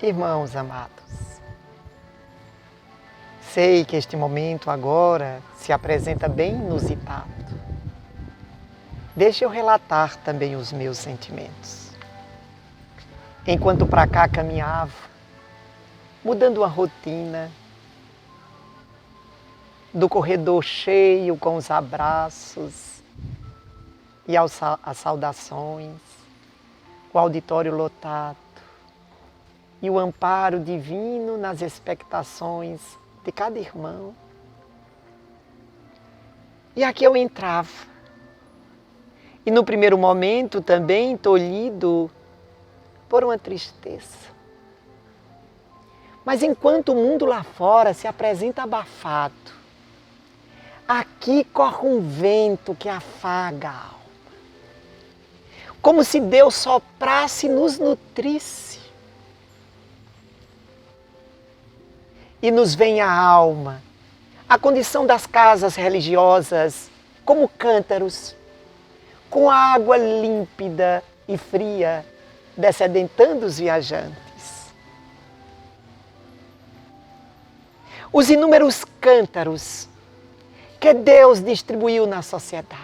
Irmãos amados, sei que este momento agora se apresenta bem inusitado. Deixa eu relatar também os meus sentimentos. Enquanto para cá caminhava, mudando uma rotina, do corredor cheio com os abraços e as saudações, o auditório lotado e o amparo divino nas expectações de cada irmão. E aqui eu entrava. E no primeiro momento também tolhido por uma tristeza. Mas enquanto o mundo lá fora se apresenta abafado, aqui corre um vento que afaga a alma. Como se Deus soprasse e nos nutrisse. E nos vem a alma, a condição das casas religiosas, como cântaros, com água límpida e fria, descedentando os viajantes. Os inúmeros cântaros que Deus distribuiu na sociedade.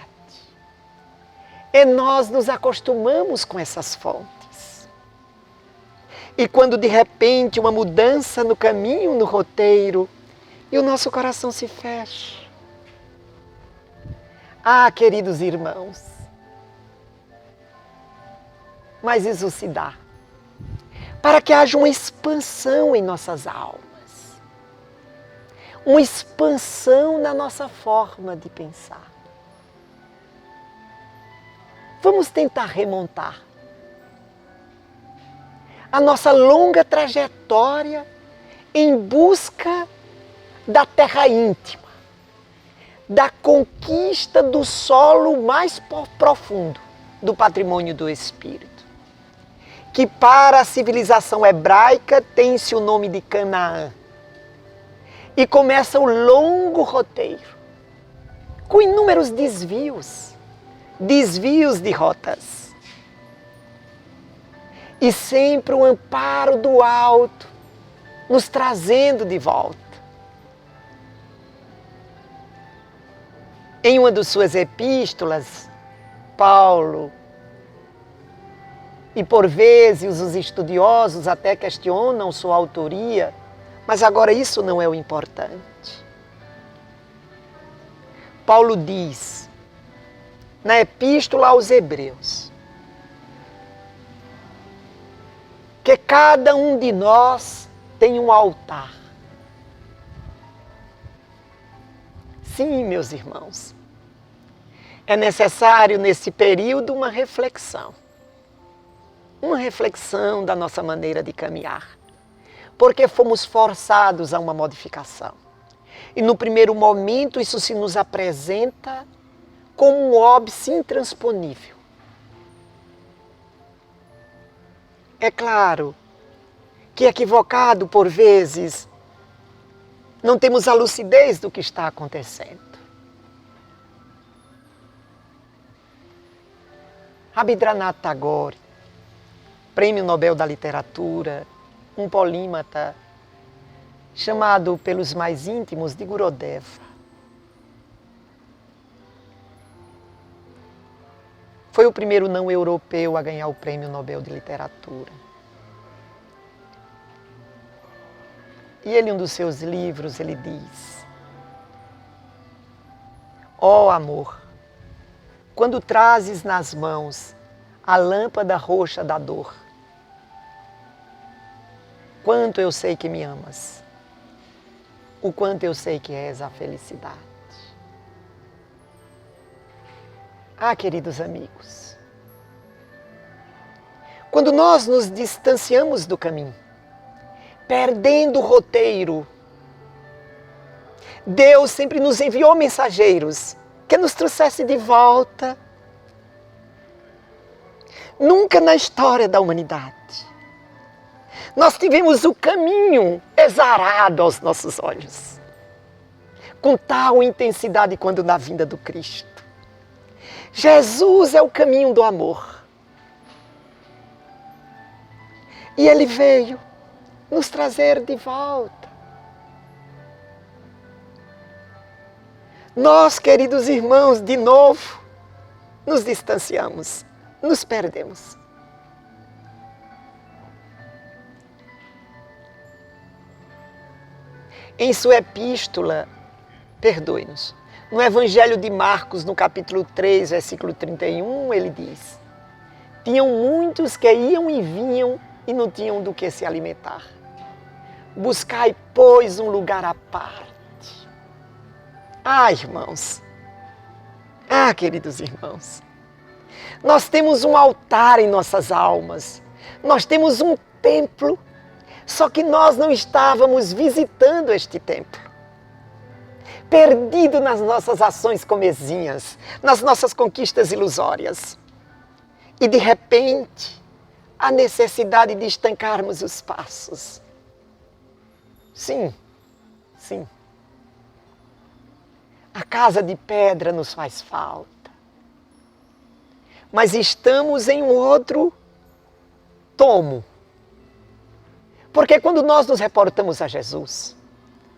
E nós nos acostumamos com essas fontes. E quando de repente uma mudança no caminho, no roteiro, e o nosso coração se fecha. Ah, queridos irmãos, mas isso se dá para que haja uma expansão em nossas almas, uma expansão na nossa forma de pensar. Vamos tentar remontar a nossa longa trajetória em busca da terra íntima, da conquista do solo mais profundo do patrimônio do Espírito, que para a civilização hebraica tem-se o nome de Canaã. E começa o longo roteiro, com inúmeros desvios de rotas. E sempre o amparo do alto, nos trazendo de volta. Em uma de suas epístolas, Paulo, e por vezes os estudiosos até questionam sua autoria, mas agora isso não é o importante. Paulo diz, na epístola aos Hebreus, que cada um de nós tem um altar. Sim, meus irmãos, é necessário nesse período uma reflexão da nossa maneira de caminhar, porque fomos forçados a uma modificação. E no primeiro momento isso se nos apresenta como um óbice intransponível. É claro que equivocado por vezes, não temos a lucidez do que está acontecendo. Rabindranath Tagore, Prêmio Nobel da Literatura, um polímata, chamado pelos mais íntimos de Gurodeva. Foi o primeiro não europeu a ganhar o Prêmio Nobel de Literatura. E ele, em um dos seus livros, ele diz: ó amor, quando trazes nas mãos a lâmpada roxa da dor, quanto eu sei que me amas, o quanto eu sei que és a felicidade. Ah, queridos amigos, quando nós nos distanciamos do caminho, perdendo o roteiro, Deus sempre nos enviou mensageiros que nos trouxessem de volta. Nunca na história da humanidade nós tivemos o caminho exarado aos nossos olhos, com tal intensidade quando na vinda do Cristo. Jesus é o caminho do amor. E Ele veio nos trazer de volta. Nós, queridos irmãos, de novo, nos distanciamos, nos perdemos. Em sua epístola, perdoe-nos, no Evangelho de Marcos, no capítulo 3, versículo 31, ele diz: tinham muitos que iam e vinham e não tinham do que se alimentar. Buscai, pois, um lugar à parte. Ah, irmãos, queridos irmãos, nós temos um altar em nossas almas, nós temos um templo, só que nós não estávamos visitando este templo. Perdido nas nossas ações comezinhas, nas nossas conquistas ilusórias. E de repente, a necessidade de estancarmos os passos. Sim, sim. A casa de pedra nos faz falta. Mas estamos em um outro tomo. Porque quando nós nos reportamos a Jesus,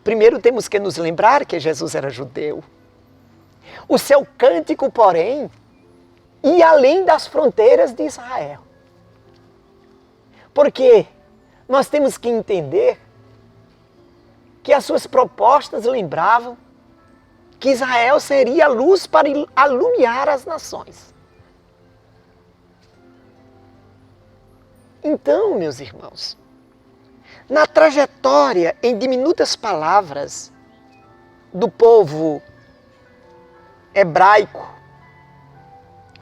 primeiro temos que nos lembrar que Jesus era judeu. O seu cântico, porém, ia além das fronteiras de Israel. Porque nós temos que entender que as suas propostas lembravam que Israel seria a luz para alumiar as nações. Então, meus irmãos, na trajetória, em diminutas palavras, do povo hebraico,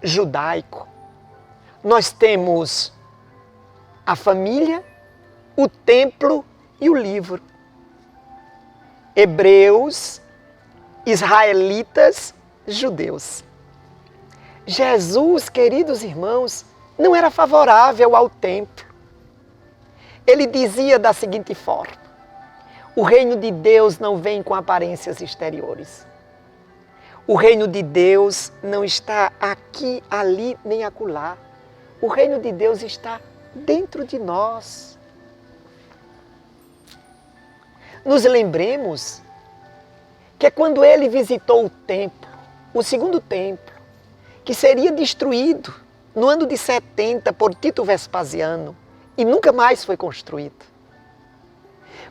judaico, nós temos a família, o templo e o livro. Hebreus, israelitas, judeus. Jesus, queridos irmãos, não era favorável ao templo. Ele dizia da seguinte forma: o reino de Deus não vem com aparências exteriores. O reino de Deus não está aqui, ali, nem acolá. O reino de Deus está dentro de nós. Nos lembremos que quando ele visitou o templo, o segundo templo, que seria destruído no ano de 70 por Tito Vespasiano, e nunca mais foi construído.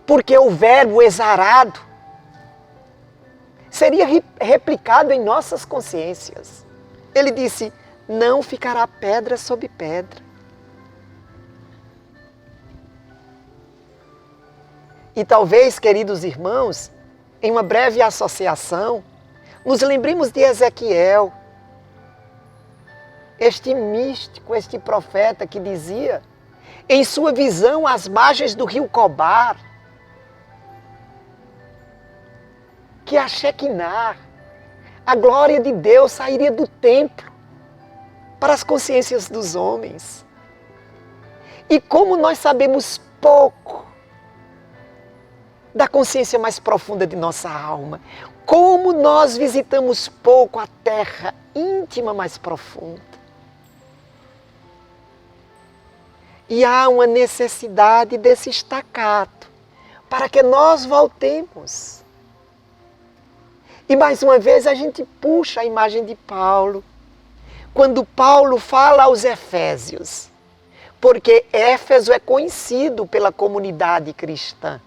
Porque o verbo exarado seria replicado em nossas consciências. Ele disse: não ficará pedra sobre pedra. E talvez, queridos irmãos, em uma breve associação, nos lembremos de Ezequiel, este místico, este profeta que dizia, em sua visão, às margens do rio Cobar, que a Shekinah, a glória de Deus, sairia do templo para as consciências dos homens. E como nós sabemos pouco da consciência mais profunda de nossa alma, como nós visitamos pouco a terra íntima mais profunda. E há uma necessidade desse estacato para que nós voltemos. E mais uma vez a gente puxa a imagem de Paulo, quando Paulo fala aos Efésios, porque Éfeso é conhecido pela comunidade cristã.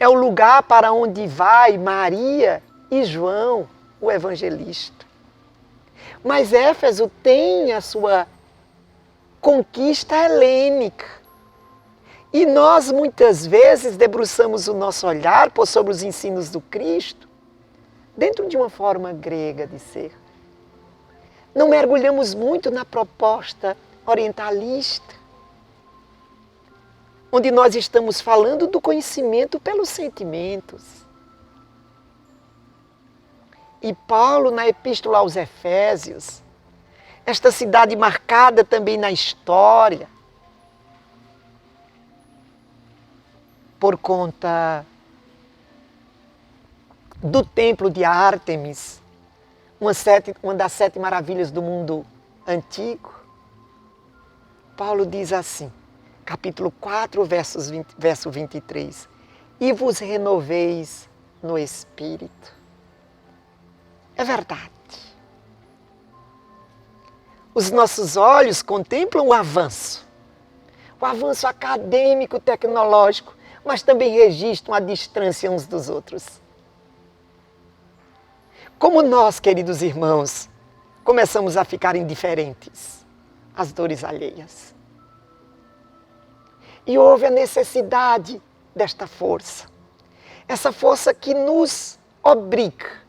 É o lugar para onde vai Maria e João, o evangelista. Mas Éfeso tem a sua conquista helênica. E nós muitas vezes debruçamos o nosso olhar sobre os ensinos do Cristo dentro de uma forma grega de ser. Não mergulhamos muito na proposta orientalista, onde nós estamos falando do conhecimento pelos sentimentos. E Paulo, na Epístola aos Efésios, esta cidade marcada também na história, por conta do templo de Ártemis, uma das 7 maravilhas do mundo antigo, Paulo diz assim: capítulo 4, verso 23. E vos renoveis no Espírito. É verdade. Os nossos olhos contemplam o avanço acadêmico, tecnológico, mas também registram a distância uns dos outros. Como nós, queridos irmãos, começamos a ficar indiferentes às dores alheias. E houve a necessidade desta força. Essa força que nos obriga.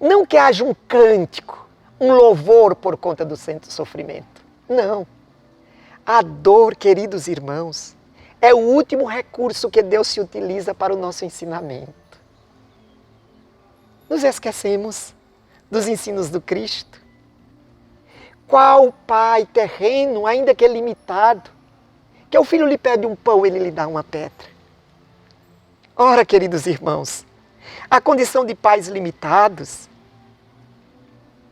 Não que haja um cântico, um louvor por conta do sofrimento. Não. A dor, queridos irmãos, é o último recurso que Deus se utiliza para o nosso ensinamento. Nos esquecemos dos ensinos do Cristo. Qual pai terreno, ainda que limitado, que o filho lhe pede um pão, ele lhe dá uma pedra? Ora, queridos irmãos, a condição de pais limitados,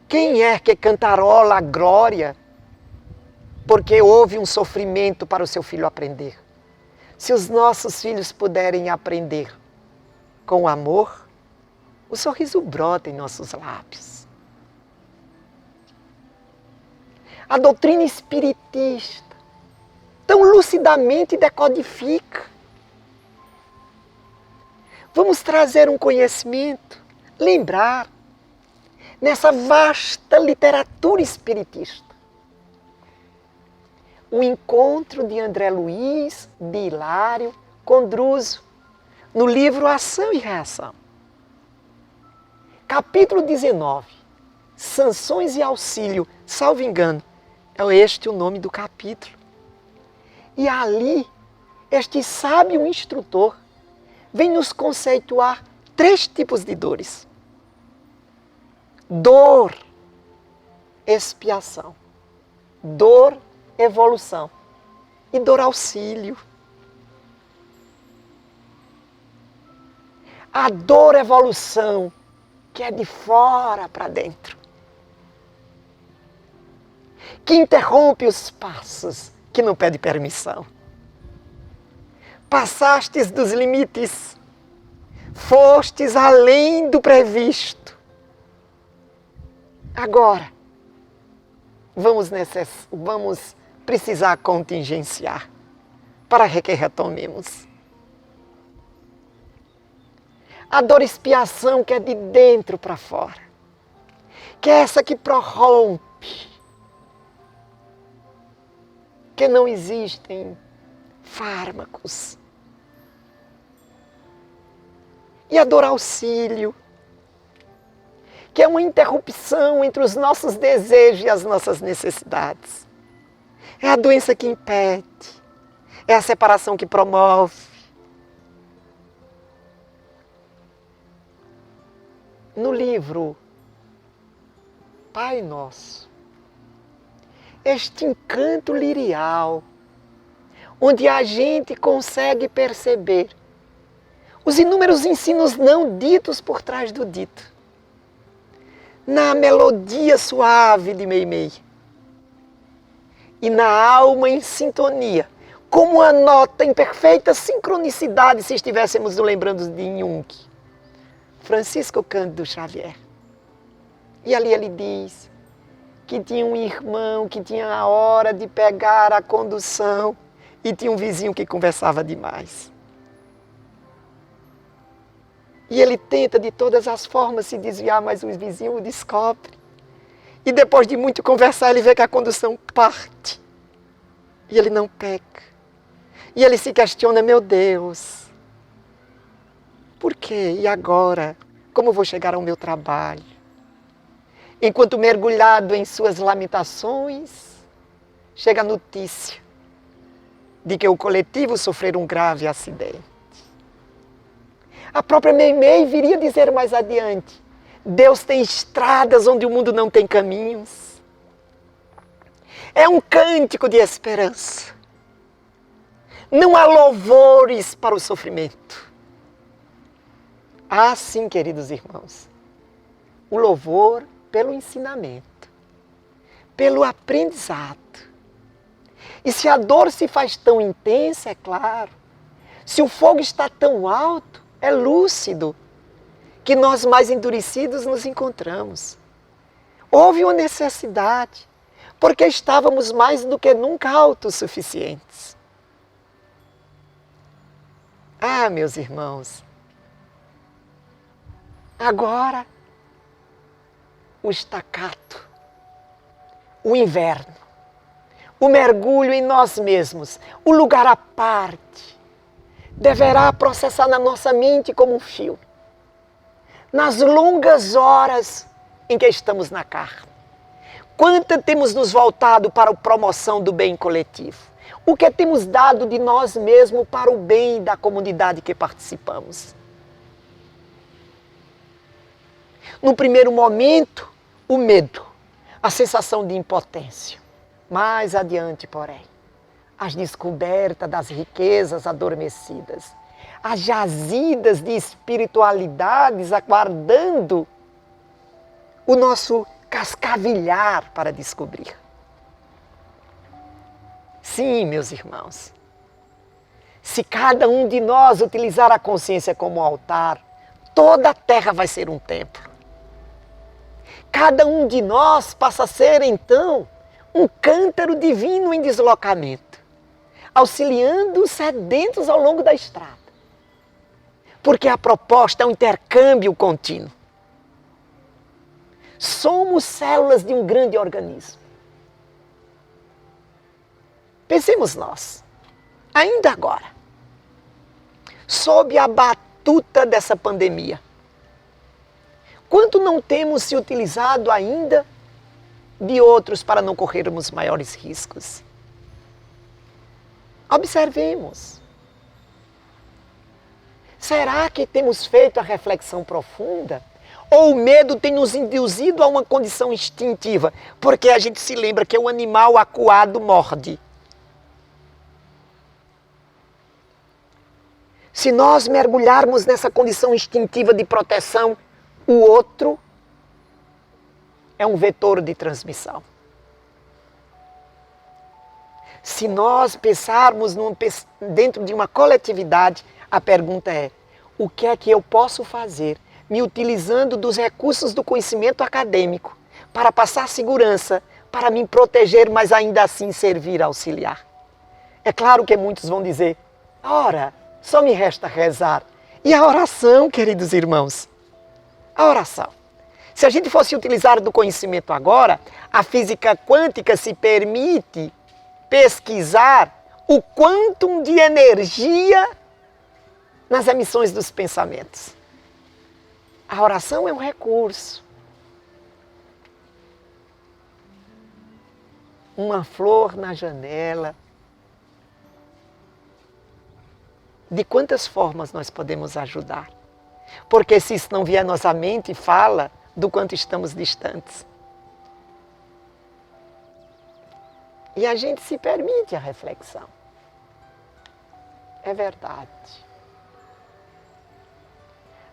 quem é que cantarola a glória porque houve um sofrimento para o seu filho aprender? Se os nossos filhos puderem aprender com amor, o sorriso brota em nossos lábios. A doutrina espiritista tão lucidamente decodifica. Vamos trazer um conhecimento, lembrar, nessa vasta literatura espiritista. O encontro de André Luiz, de Hilário, com Druso, no livro Ação e Reação. Capítulo 19, Sanções e Auxílio, salvo engano, é este o nome do capítulo. E ali, este sábio instrutor vem nos conceituar 3 tipos de dores. Dor, expiação. Dor, evolução. E dor, auxílio. A dor, evolução, que é de fora para dentro. Que interrompe os passos, que não pede permissão. Passastes dos limites, fostes além do previsto. Agora, vamos precisar contingenciar para que retomemos. A dor expiação que é de dentro para fora, que é essa que prorrompe, que não existem fármacos. E a dor auxílio, que é uma interrupção entre os nossos desejos e as nossas necessidades. É a doença que impede, é a separação que promove. No livro Pai Nosso, este encanto lirial, onde a gente consegue perceber os inúmeros ensinos não ditos por trás do dito, na melodia suave de Meimei e na alma em sintonia, como a nota em perfeita sincronicidade se estivéssemos nos lembrando de Jung, Francisco Cândido Xavier. E ali ele diz que tinha um irmão que tinha a hora de pegar a condução e tinha um vizinho que conversava demais. E ele tenta de todas as formas se desviar, mas o vizinho o descobre. E depois de muito conversar, ele vê que a condução parte. E ele não peca. E ele se questiona, meu Deus, por quê? E agora? Como vou chegar ao meu trabalho? Enquanto mergulhado em suas lamentações, chega a notícia de que o coletivo sofreu um grave acidente. A própria Meimei viria dizer mais adiante, Deus tem estradas onde o mundo não tem caminhos. É um cântico de esperança. Não há louvores para o sofrimento. Há sim, queridos irmãos, o louvor pelo ensinamento, pelo aprendizado, E se a dor se faz tão intensa, é claro, se o fogo está tão alto, é lúcido, que nós mais endurecidos nos encontramos. Houve uma necessidade, porque estávamos mais do que nunca autossuficientes. Ah, meus irmãos, agora o estacato, o inverno, o mergulho em nós mesmos, o lugar à parte, deverá processar na nossa mente como um filme. Nas longas horas em que estamos na carne, quanto temos nos voltado para a promoção do bem coletivo? O que temos dado de nós mesmos para o bem da comunidade que participamos? No primeiro momento, o medo, a sensação de impotência. Mais adiante, porém, as descobertas das riquezas adormecidas, as jazidas de espiritualidades aguardando o nosso cascavilhar para descobrir. Sim, meus irmãos, se cada um de nós utilizar a consciência como altar, toda a terra vai ser um templo. Cada um de nós passa a ser, então, um cântaro divino em deslocamento, auxiliando os sedentos ao longo da estrada. Porque a proposta é um intercâmbio contínuo. Somos células de um grande organismo. Pensemos nós, ainda agora, sob a batuta dessa pandemia, quanto não temos se utilizado ainda de outros para não corrermos maiores riscos? Observemos. Será que temos feito a reflexão profunda? Ou o medo tem nos induzido a uma condição instintiva? Porque a gente se lembra que o animal acuado morde. Se nós mergulharmos nessa condição instintiva de proteção, o outro é um vetor de transmissão. Se nós pensarmos dentro de uma coletividade, a pergunta é: o que é que eu posso fazer, me utilizando dos recursos do conhecimento acadêmico, para passar segurança, para me proteger, mas ainda assim servir, auxiliar? É claro que muitos vão dizer: ora, só me resta rezar. E a oração, queridos irmãos? A oração. Se a gente fosse utilizar do conhecimento agora, a física quântica se permite pesquisar o quantum de energia nas emissões dos pensamentos. A oração é um recurso. Uma flor na janela. De quantas formas nós podemos ajudar? Porque se isso não vier à nossa mente, fala do quanto estamos distantes. E a gente se permite a reflexão. É verdade.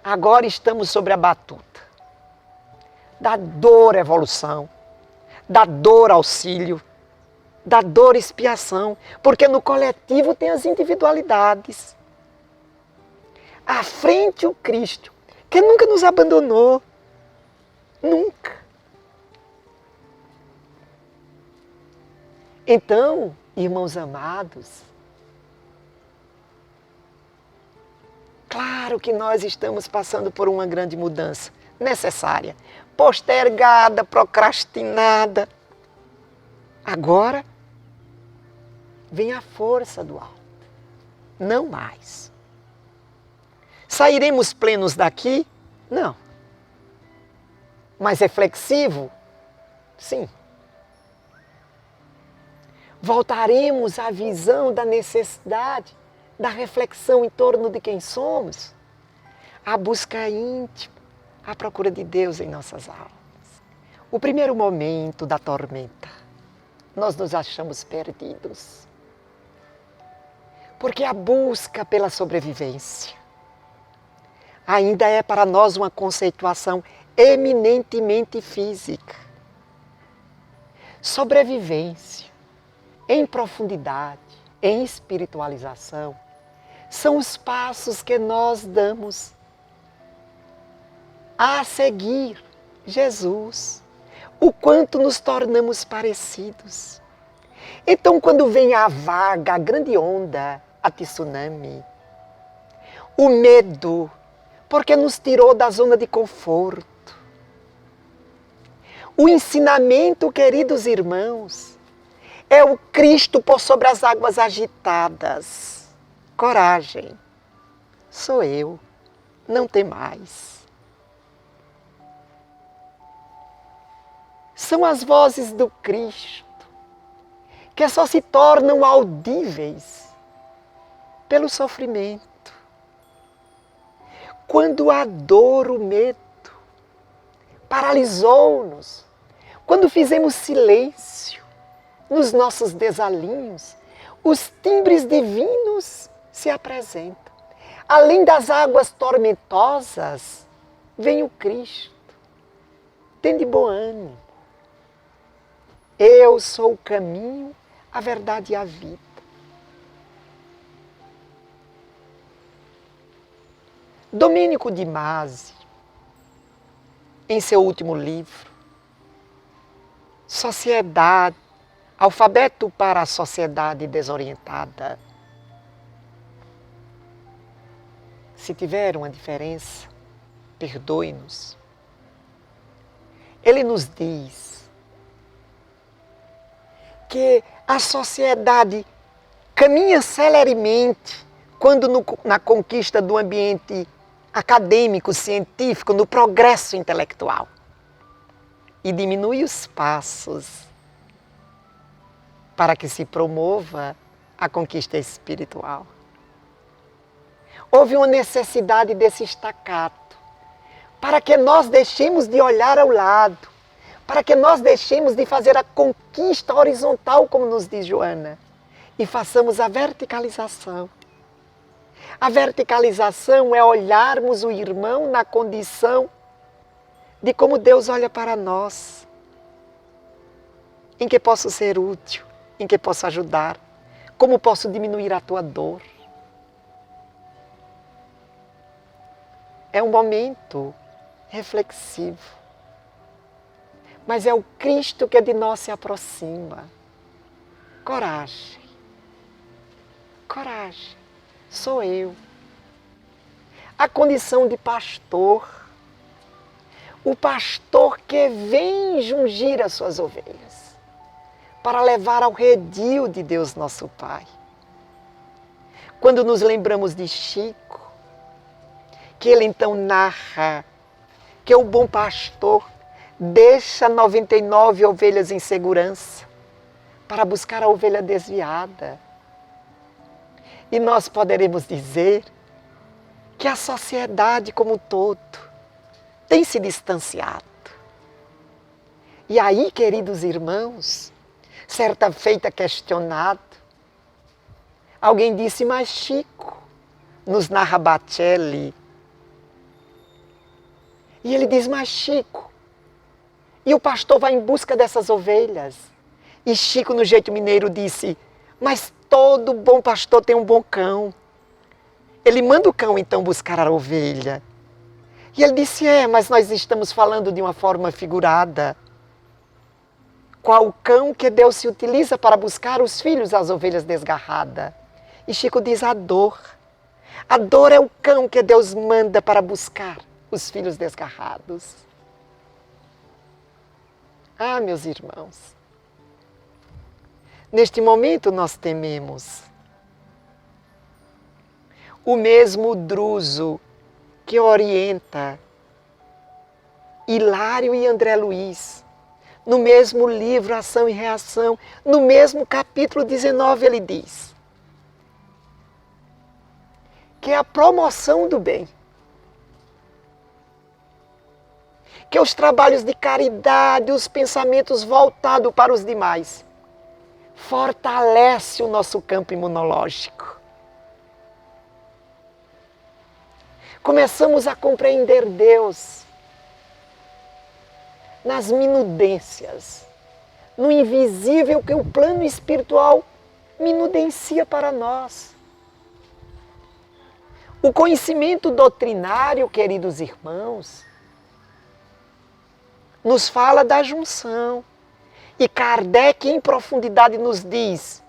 Agora estamos sobre a batuta da dor evolução, da dor auxílio, da dor expiação, porque no coletivo tem as individualidades. À frente o Cristo, que nunca nos abandonou, nunca. Então, irmãos amados, claro que nós estamos passando por uma grande mudança necessária, postergada, procrastinada. Agora, vem a força do alto, não mais. Sairemos plenos daqui? Não. Mas reflexivo? Sim. Voltaremos à visão da necessidade, da reflexão em torno de quem somos, à busca íntima, à procura de Deus em nossas almas. O primeiro momento da tormenta, nós nos achamos perdidos. Porque a busca pela sobrevivência ainda é para nós uma conceituação eminentemente física. Sobrevivência em profundidade, em espiritualização, são os passos que nós damos a seguir Jesus, o quanto nos tornamos parecidos. Então, quando vem a vaga, a grande onda, a tsunami, o medo, porque nos tirou da zona de conforto, o ensinamento, queridos irmãos, é o Cristo por sobre as águas agitadas. Coragem, sou eu, não tem mais. São as vozes do Cristo que só se tornam audíveis pelo sofrimento. Quando a dor, o medo, paralisou-nos, quando fizemos silêncio nos nossos desalinhos, os timbres divinos se apresentam. Além das águas tormentosas, vem o Cristo. Tende bom ânimo. Eu sou o caminho, a verdade e a vida. Domênico de Masi, em seu último livro, Sociedade, Alfabeto para a Sociedade Desorientada. Se tiver uma diferença, perdoe-nos. Ele nos diz que a sociedade caminha celeremente quando na conquista do ambiente acadêmico, científico, no progresso intelectual. E diminui os passos para que se promova a conquista espiritual. Houve uma necessidade desse estacato, para que nós deixemos de olhar ao lado, para que nós deixemos de fazer a conquista horizontal, como nos diz Joana, e façamos a verticalização. A verticalização é olharmos o irmão na condição de como Deus olha para nós. Em que posso ser útil, em que posso ajudar, como posso diminuir a tua dor. É um momento reflexivo, mas é o Cristo que de nós se aproxima. Coragem, coragem, sou eu. A condição de pastor, o pastor que vem jungir as suas ovelhas, para levar ao redil de Deus nosso Pai. Quando nos lembramos de Chico, que ele então narra que o bom pastor deixa 99 ovelhas em segurança para buscar a ovelha desviada. E nós poderemos dizer que a sociedade como um todo tem se distanciado. E aí, queridos irmãos, certa feita questionado, alguém disse, mas Chico, nos narra Bacelli, e ele diz, mas Chico, e o pastor vai em busca dessas ovelhas. E Chico, no jeito mineiro, disse, mas todo bom pastor tem um bom cão. Ele manda o cão, então, buscar a ovelha. E ele disse, mas nós estamos falando de uma forma figurada. Qual cão que Deus se utiliza para buscar os filhos, as ovelhas desgarradas? E Chico diz, a dor. A dor é o cão que Deus manda para buscar os filhos desgarrados. Ah, meus irmãos, neste momento nós tememos o mesmo Druso que orienta Hilário e André Luiz, no mesmo livro Ação e Reação, no mesmo capítulo 19 ele diz que é a promoção do bem, que os trabalhos de caridade, os pensamentos voltados para os demais, fortalece o nosso campo imunológico. Começamos a compreender Deus nas minudências, no invisível que o plano espiritual minudencia para nós. O conhecimento doutrinário, queridos irmãos, nos fala da junção. E Kardec, em profundidade, nos diz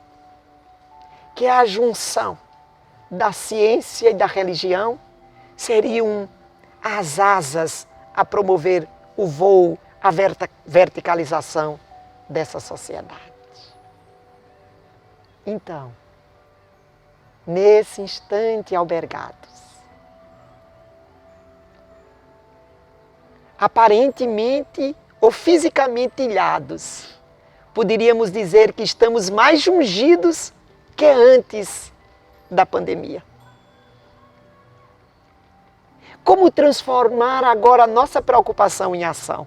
que a junção da ciência e da religião seriam as asas a promover o voo, a verticalização dessa sociedade. Então, nesse instante albergados, aparentemente ou fisicamente ilhados, poderíamos dizer que estamos mais ungidos que antes da pandemia. Como transformar agora a nossa preocupação em ação?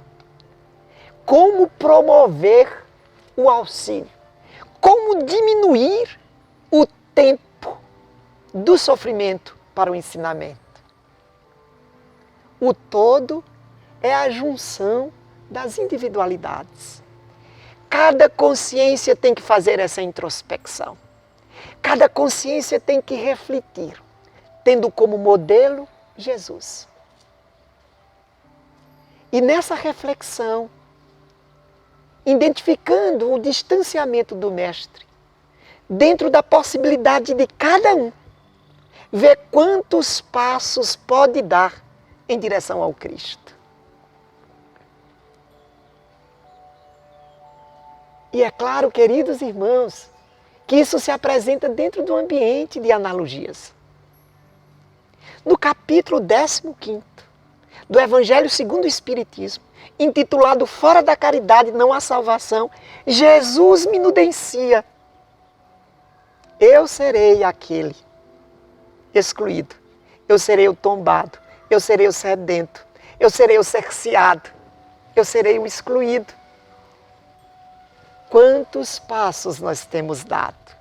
Como promover o auxílio? Como diminuir o tempo do sofrimento para o ensinamento? O todo é a junção das individualidades. Cada consciência tem que fazer essa introspecção. Cada consciência tem que refletir, tendo como modelo Jesus. E nessa reflexão, identificando o distanciamento do Mestre, dentro da possibilidade de cada um, ver quantos passos pode dar em direção ao Cristo. E é claro, queridos irmãos, que isso se apresenta dentro do ambiente de analogias. No capítulo 15 do Evangelho segundo o Espiritismo, intitulado Fora da Caridade não há salvação, Jesus minudencia: eu serei aquele excluído, eu serei o tombado, eu serei o sedento, eu serei o cerceado, eu serei o excluído. Quantos passos nós temos dado?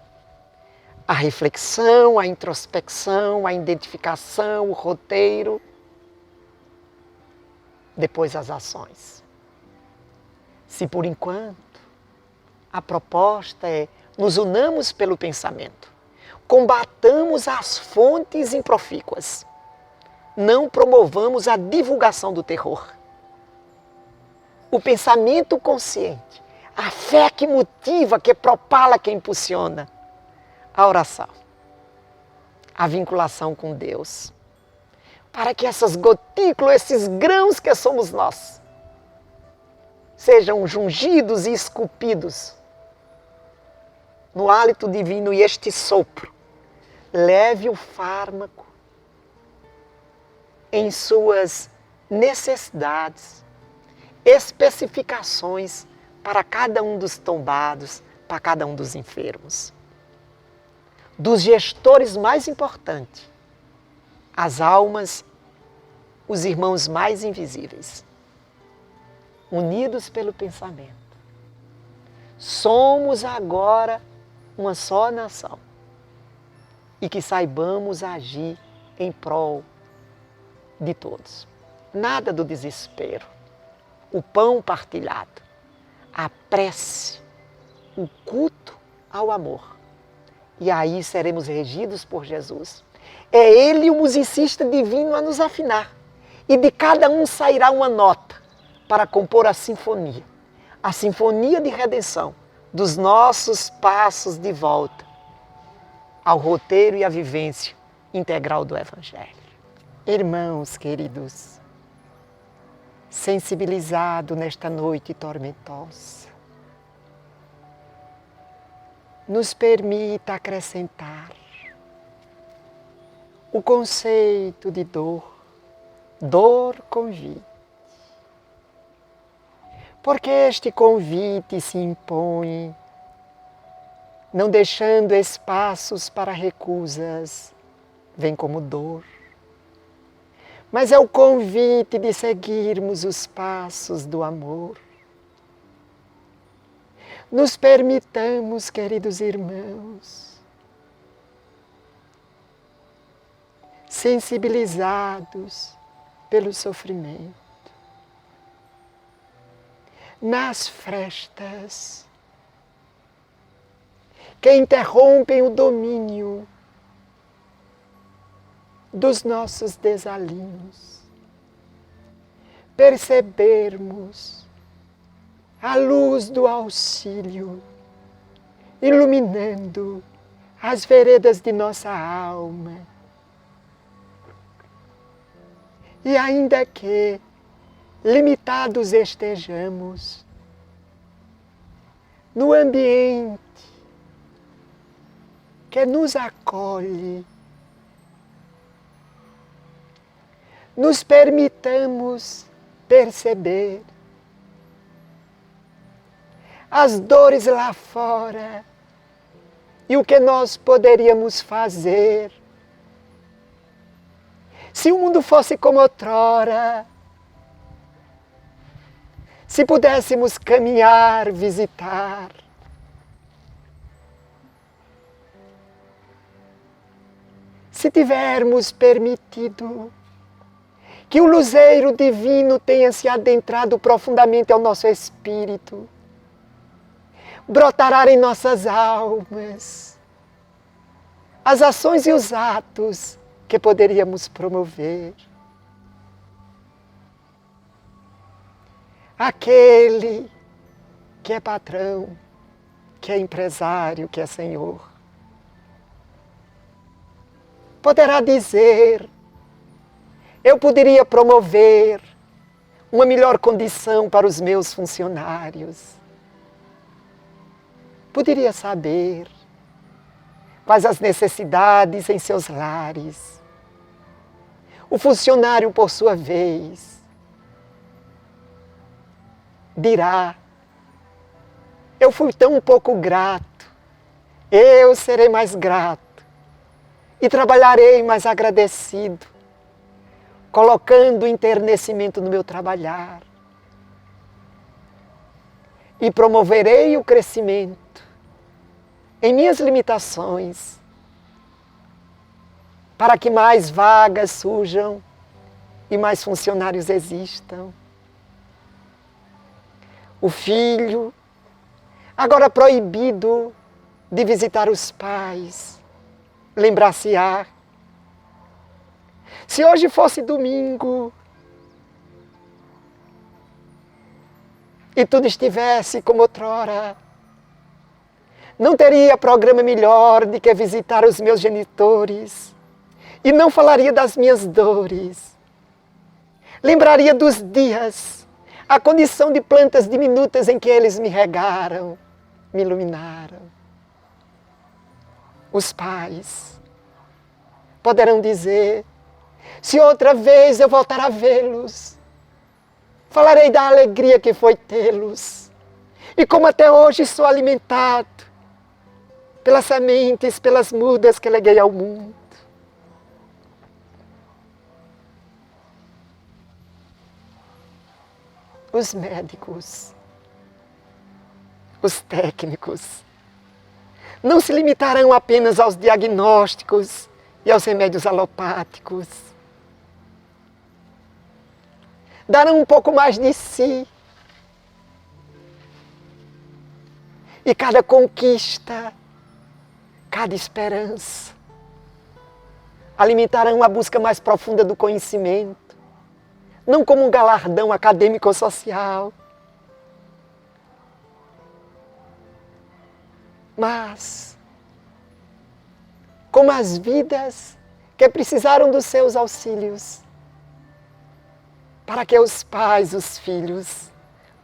A reflexão, a introspecção, a identificação, o roteiro, depois as ações. Se por enquanto a proposta é nos unamos pelo pensamento, combatamos as fontes improfícuas, não promovamos a divulgação do terror. O pensamento consciente, a fé que motiva, que propala, que impulsiona. A oração, a vinculação com Deus. Para que essas gotículas, esses grãos que somos nós, sejam jungidos e esculpidos no hálito divino e este sopro leve o fármaco em suas necessidades, especificações para cada um dos tombados, para cada um dos enfermos. Dos gestores mais importantes, as almas, os irmãos mais invisíveis, unidos pelo pensamento. Somos agora uma só nação e que saibamos agir em prol de todos. Nada do desespero, o pão partilhado, a prece, o culto ao amor. E aí seremos regidos por Jesus. É Ele o musicista divino a nos afinar. E de cada um sairá uma nota para compor a sinfonia de redenção dos nossos passos de volta ao roteiro e à vivência integral do Evangelho. Irmãos queridos, sensibilizado nesta noite tormentosa, nos permita acrescentar o conceito de dor convite. Porque este convite se impõe, não deixando espaços para recusas, vem como dor. Mas é o convite de seguirmos os passos do amor. Nos permitamos, queridos irmãos, sensibilizados pelo sofrimento, nas frestas que interrompem o domínio dos nossos desalinhos. Percebermos a luz do auxílio iluminando as veredas de nossa alma. E ainda que limitados estejamos no ambiente que nos acolhe, nos permitamos perceber as dores lá fora e o que nós poderíamos fazer. Se o mundo fosse como outrora, se pudéssemos caminhar, visitar, se tivermos permitido que o luzeiro divino tenha se adentrado profundamente ao nosso espírito, brotará em nossas almas as ações e os atos que poderíamos promover. Aquele que é patrão, que é empresário, que é senhor, poderá dizer: eu poderia promover uma melhor condição para os meus funcionários. Poderia saber quais as necessidades em seus lares. O funcionário, por sua vez, dirá: eu fui tão pouco grato, eu serei mais grato e trabalharei mais agradecido, colocando enternecimento no meu trabalhar. E promoverei o crescimento em minhas limitações, para que mais vagas surjam e mais funcionários existam. O filho, agora proibido de visitar os pais, lembrar-se-á: se hoje fosse domingo e tudo estivesse como outrora, não teria programa melhor do que visitar os meus genitores e não falaria das minhas dores. Lembraria dos dias, a condição de plantas diminutas em que eles me regaram, me iluminaram. Os pais poderão dizer: se outra vez eu voltar a vê-los, falarei da alegria que foi tê-los e como até hoje sou alimentado pelas sementes, pelas mudas que leguei ao mundo. Os médicos, os técnicos, não se limitarão apenas aos diagnósticos e aos remédios alopáticos. Darão um pouco mais de si. E cada conquista, cada esperança, alimentarão a busca mais profunda do conhecimento, não como um galardão acadêmico ou social, mas como as vidas que precisaram dos seus auxílios, para que os pais, os filhos,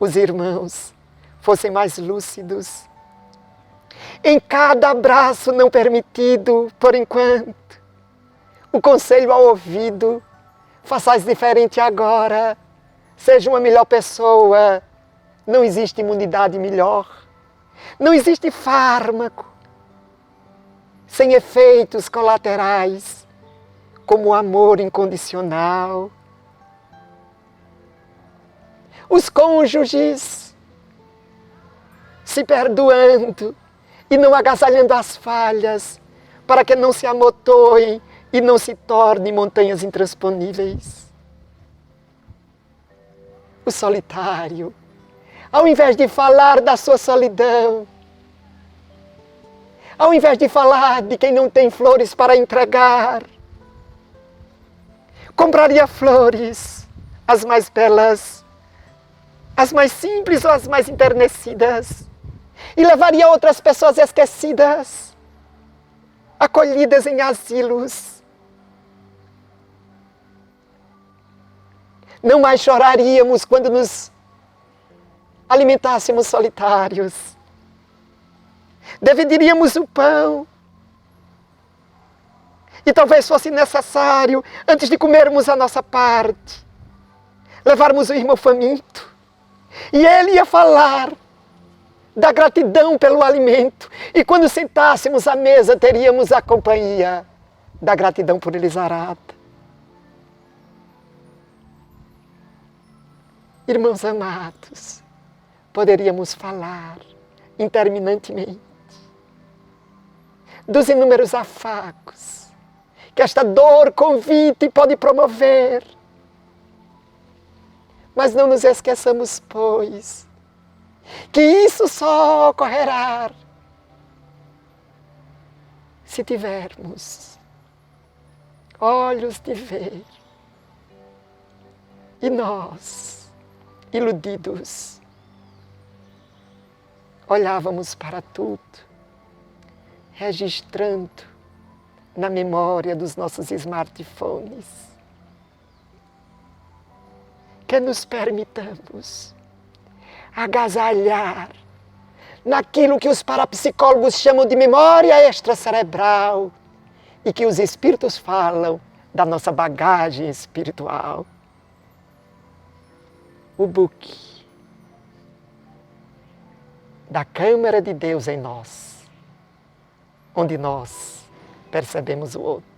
os irmãos fossem mais lúcidos. Em cada abraço não permitido, por enquanto, o conselho ao ouvido: façais diferente agora, seja uma melhor pessoa. Não existe imunidade melhor, não existe fármaco sem efeitos colaterais, como o amor incondicional. Os cônjuges se perdoando e não agasalhando as falhas, para que não se amontoem e não se tornem montanhas intransponíveis. O solitário, ao invés de falar da sua solidão, Ao invés de falar de quem não tem flores para entregar, compraria flores, as mais belas, as mais simples ou as mais enternecidas, e levaria outras pessoas esquecidas, acolhidas em asilos. Não mais choraríamos quando nos alimentássemos solitários. Dividiríamos o pão. E talvez fosse necessário, antes de comermos a nossa parte, levarmos o irmão faminto. E ele ia falar da gratidão pelo alimento. E quando sentássemos à mesa, teríamos a companhia da gratidão por ele zarada. Irmãos amados, poderíamos falar interminantemente dos inúmeros afagos que esta dor convite pode promover. Mas não nos esqueçamos, pois, que isso só ocorrerá se tivermos olhos de ver. E nós, iludidos, olhávamos para tudo, registrando na memória dos nossos smartphones. Que nos permitamos agasalhar naquilo que os parapsicólogos chamam de memória extracerebral e que os espíritos falam da nossa bagagem espiritual. O book da Câmara de Deus em nós, onde nós percebemos o outro.